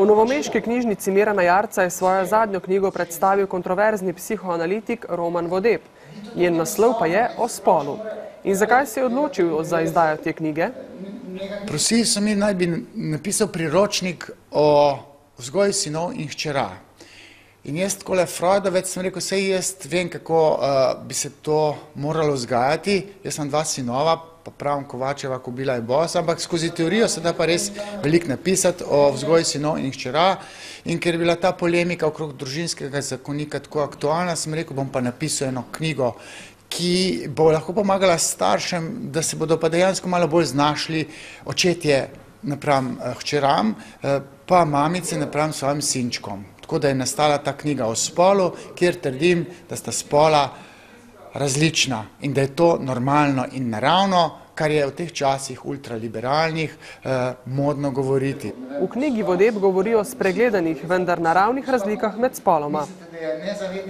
V novomeški knjižnici Mirana Jarca je svojo zadnjo knjigo predstavil kontroverzni psihoanalitik Roman Vodeb. Njen naslov pa je O spolu. In zakaj se je odločil za izdajo te knjige? Prosili so mi, naj bi napisal priročnik o vzgoji sinov in hčera. In jaz takole Freudovec sem rekel, saj jaz vem, kako bi se to moralo vzgajati. Jaz sem 2 sinova, pa pravim Kovačeva, Kobila je boss, ampak skozi teorijo se da pa res veliko napisati o vzgoji sinov in hčera. In ker je bila ta polemika okrog družinskega zakonika tako aktualna, sem rekel, bom pa napisal eno knjigo, ki bo lahko pomagala staršem, da se bodo pa dejansko malo bolj znašli očetje napram hčeram, pa mamice napram svojim sinčkom. Tako da je nastala ta knjiga o spolu, kjer trdim, da sta spola različna in da je to normalno in naravno, kar je v teh časih ultraliberalnih modno govoriti. V knjigi Vodeb govori o spregledanih, vendar naravnih razlikah med spoloma.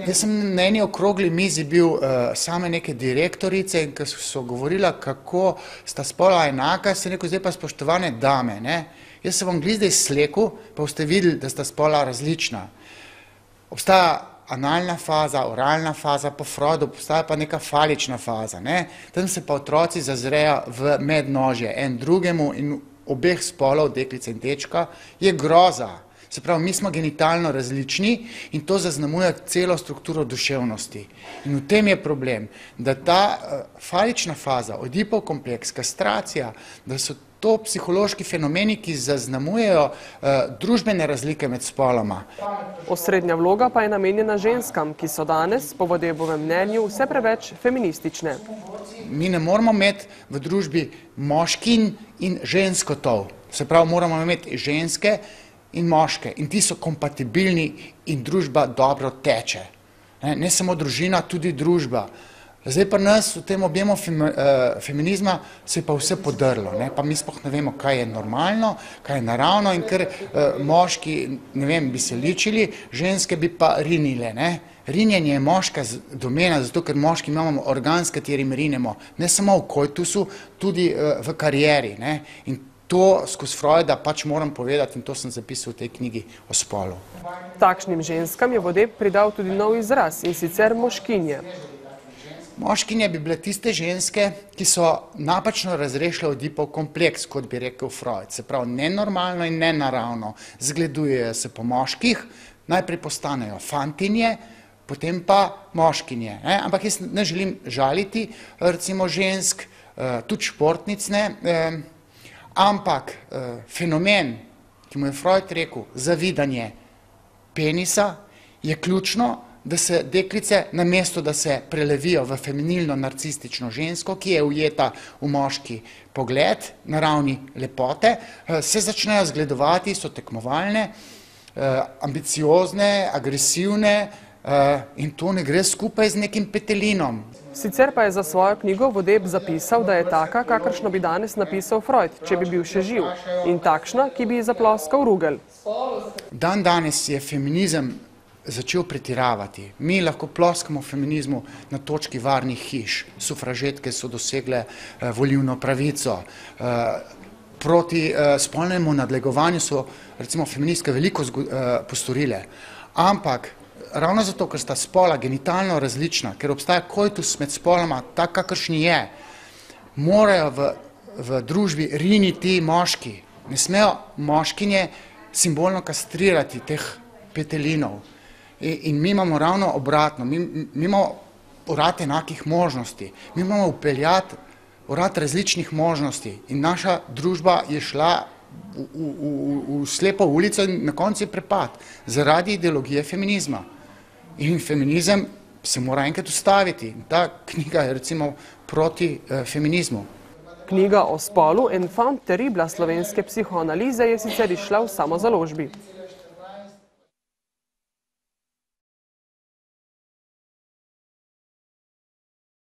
Jaz sem na eni okrogli mizi bil same neke direktorice in ko so govorila, kako sta spola enaka, sem rekel, zdaj pa spoštovane dame, ne? Jaz se bom glizde slekel, pa boste videli, da sta spola različna. Obstaja analna faza, oralna faza, po Freudu obstaja pa neka falična faza, ne? Tam se pa otroci zazrejo v mednožje en drugemu in obeh spolov, deklice in dečka, je groza. Se pravi, mi smo genitalno različni in to zaznamuje celo strukturo duševnosti. In v tem je problem, da ta falična faza, Oedipov kompleks, kastracija, da so to psihološki fenomeni, ki zaznamujejo družbene razlike med spoloma. Osrednja vloga pa je namenjena ženskam, ki so danes, po Vodebovem mnenju, vse preveč feministične. Mi ne moramo imeti v družbi moškin in ženskotov. Se pravi, moramo imeti ženske in moške. In ti so kompatibilni in družba dobro teče. Ne samo družina, tudi družba. Zdaj pa nas v tem objemu feminizma se je pa vse podrlo, ne? Pa mi sploh ne vemo, kaj je normalno, kaj je naravno in ker moški, ne vem, bi se ličili, ženske bi pa rinile, ne? Rinjenje je moška domena, zato ker moški imamo organ, s katerim rinemo, ne samo v koitusu, tudi v karieri, ne? In to skozi Freuda pač moram povedati in to sem zapisal v tej knjigi o spolu. Takšnim ženskam je Vodeb pridal tudi nov izraz, in sicer moškinje. Moškinje bi bile tiste ženske, ki so napačno razrešile Oedipov kompleks, kot bi rekel Freud. Se pravi, nenormalno in nenaravno. Zgledujejo se po moških, najprej postanejo fantinje, potem pa moškinje. Ampak jaz ne želim žaliti, recimo žensk, tudi športnic ne, ampak fenomen, ki mu je Freud rekel, zavidanje penisa, je ključno, da se deklice, namesto da se prelevijo v feminilno narcistično žensko, ki je ujeta v moški pogled na ravni lepote, se začnejo zgledovati, so tekmovalne, ambiciozne, agresivne in to ne gre skupaj z nekim petelinom. Sicer pa je za svojo knjigo Vodeb zapisal, da je taka, kakršno bi danes napisal Freud, če bi bil še živ, in takšna, ki bi zaploskal Rugel. Dan danes je feminizem začel pretiravati. Mi lahko ploskamo feminizmu na točki varnih hiš. Sufražetke so dosegle volilno pravico. Proti spolnemu nadlegovanju so recimo feministke veliko postorile. Ampak ravno zato, ker sta spola genitalno različna, ker obstaja koitus med spoloma tak, kakršni je, morajo v družbi riniti moški. Ne smejo moškinje simbolno kastrirati teh petelinov. In mi imamo ravno obratno, mi imamo urad enakih možnosti, mi imamo upeljati urad različnih možnosti in naša družba je šla v slepo ulico in na koncu je prepad zaradi ideologije feminizma. In feminizem se mora enkrat ustaviti. Ta knjiga je recimo proti feminizmu. Knjiga o spolu Enfant terrible slovenske psihoanalize je sicer izšla v samozaložbi.